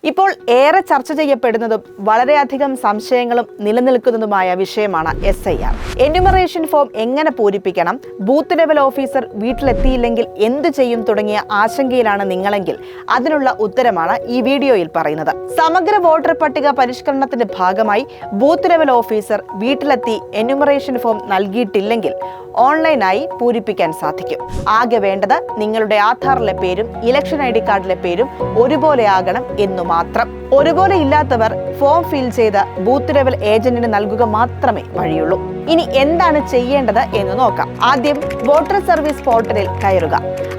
ഇപ്പോൾ ഏറെ ചർച്ച ചെയ്യപ്പെടുന്നതും വളരെയധികം സംശയങ്ങളും നിലനിൽക്കുന്നതുമായ വിഷയമാണ് SIR. എന്യൂമറേഷൻ ഫോം എങ്ങനെ പൂരിപ്പിക്കണം, ബൂത്ത് ലെവൽ ഓഫീസർ വീട്ടിലെത്തിയില്ലെങ്കിൽ എന്ത് ചെയ്യും തുടങ്ങിയ ആശങ്കയിലാണ് നിങ്ങളെങ്കിൽ അതിനുള്ള ഉത്തരമാണ് ഈ വീഡിയോയിൽ പറയുന്നത്. സമഗ്ര വോട്ടർ പട്ടിക പരിഷ്കരണത്തിന്റെ ഭാഗമായി ബൂത്ത് ലെവൽ ഓഫീസർ വീട്ടിലെത്തി എന്യൂമറേഷൻ ഫോം നൽകിയിട്ടില്ലെങ്കിൽ ഓൺലൈനായി പൂരിപ്പിക്കാൻ സാധിക്കും. ആകെ വേണ്ടത് നിങ്ങളുടെ ആധാറിലെ പേരും ഇലക്ഷൻ ID കാർഡിലെ പേരും ഒരുപോലെ ആകണം എന്നു മാത്രം. ഒരുപോലെ ഇല്ലാത്തവർ ഫോം ഫിൽ ചെയ്ത് ബൂത്ത് ലെവൽ ഏജന്റിന് നൽകുക മാത്രമേ വഴിയുള്ളൂ. ഇനി എന്താണ് ചെയ്യേണ്ടത് എന്ന് നോക്കാം. ആദ്യം വോട്ടർ സർവീസ് പോർട്ടലിൽ കയറുക.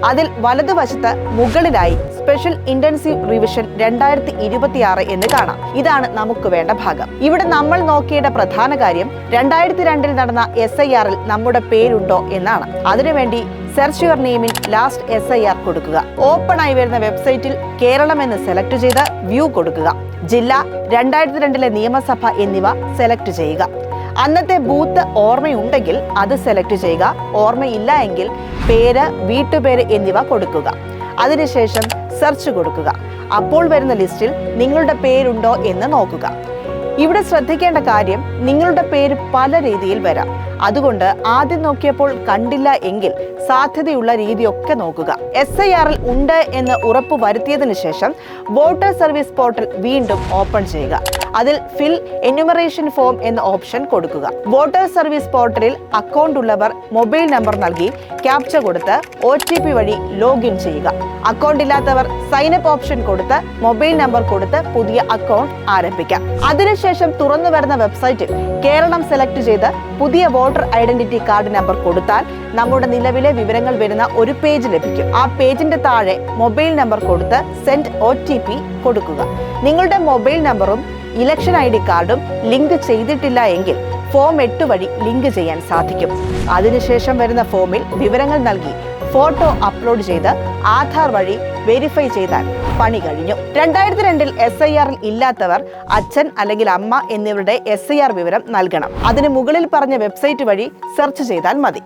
അതിൽ വലതുവശത്ത് മുകളിലായി സ്പെഷ്യൽ ഇന്റൻസീവ് റിവിഷൻ 2026 എന്ന് കാണാം. ഇതാണ് നമുക്ക് വേണ്ട ഭാഗം. ഇവിടെ നമ്മൾ നോക്കേണ്ട പ്രധാന കാര്യം 2002 നടന്ന SIR നമ്മുടെ പേരുണ്ടോ എന്നാണ്. അതിനുവേണ്ടി സെർച്ച് യുവർ നെയിമിൽ ലാസ്റ്റ് SIR കൊടുക്കുക. ഓപ്പൺ ആയി വരുന്ന വെബ്സൈറ്റിൽ കേരളം എന്ന് സെലക്ട് ചെയ്ത് വ്യൂ കൊടുക്കുക. ജില്ല, 2002 നിയമസഭ എന്നിവ സെലക്ട് ചെയ്യുക. അന്നത്തെ ബൂത്ത് ഓർമ്മയുണ്ടെങ്കിൽ അത് സെലക്ട് ചെയ്യുക. ഓർമ്മയില്ല എങ്കിൽ പേര്, വീട്ടുപേര് എന്നിവ കൊടുക്കുക. അതിനുശേഷം സെർച്ച് കൊടുക്കുക. അപ്പോൾ വരുന്ന ലിസ്റ്റിൽ നിങ്ങളുടെ പേരുണ്ടോ എന്ന് നോക്കുക. ഇവിടെ ശ്രദ്ധിക്കേണ്ട കാര്യം, നിങ്ങളുടെ പേര് പല രീതിയിൽ വരാം. അതുകൊണ്ട് ആദ്യം നോക്കിയപ്പോൾ കണ്ടില്ല എങ്കിൽ സാധ്യതയുള്ള രീതിയൊക്കെ നോക്കുക. SIR ഉണ്ട് എന്ന് ഉറപ്പ് വരുത്തിയതിനു ശേഷം വോട്ടർ സർവീസ് പോർട്ടൽ വീണ്ടും ഓപ്പൺ ചെയ്യുക. അതിൽ ഫിൽ എന്യൂമറേഷൻ ഫോം എന്ന ഓപ്ഷൻ കൊടുക്കുക. വോട്ടർ സർവീസ് പോർട്ടലിൽ അക്കൗണ്ട് ഉള്ളവർ മൊബൈൽ നമ്പർ നൽകി ക്യാപ്ച കൊടുത്ത് OTP വഴി ലോഗിൻ ചെയ്യുക. അക്കൗണ്ട് ഇല്ലാത്തവർ സൈനപ്പ് ഓപ്ഷൻ കൊടുത്ത് മൊബൈൽ നമ്പർ കൊടുത്ത് പുതിയ അക്കൗണ്ട് ആരംഭിക്കാം. അതിനുശേഷം തുറന്നു വരുന്ന വെബ്സൈറ്റിൽ കേരളം സെലക്ട് ചെയ്ത് പുതിയ വോട്ടർ ഐഡന്റിറ്റി കാർഡ് നമ്പർ കൊടുത്താൽ നമ്മുടെ നിലവിലെ വിവരങ്ങൾ വരുന്ന ഒരു പേജ് ലഭിക്കും. ആ പേജിന്റെ താഴെ മൊബൈൽ നമ്പർ കൊടുത്ത് സെൻഡ് OTP കൊടുക്കുക. നിങ്ങളുടെ മൊബൈൽ നമ്പറും ഇലക്ഷൻ ID കാർഡും ലിങ്ക് ചെയ്തിട്ടില്ല എങ്കിൽ ഫോം 8 വഴി ലിങ്ക് ചെയ്യാൻ സാധിക്കും. അതിനുശേഷം വരുന്ന ഫോമിൽ വിവരങ്ങൾ നൽകി ഫോട്ടോ അപ്ലോഡ് ചെയ്ത് ആധാർ വഴി വെരിഫൈ ചെയ്താൽ പണി കഴിഞ്ഞു. 2002 SIR ഇല്ലാത്തവർ അച്ഛൻ അല്ലെങ്കിൽ അമ്മ എന്നിവരുടെ SIR വിവരം നൽകണം. അതിന് മുകളിൽ പറഞ്ഞ വെബ്സൈറ്റ് വഴി സെർച്ച് ചെയ്താൽ മതി.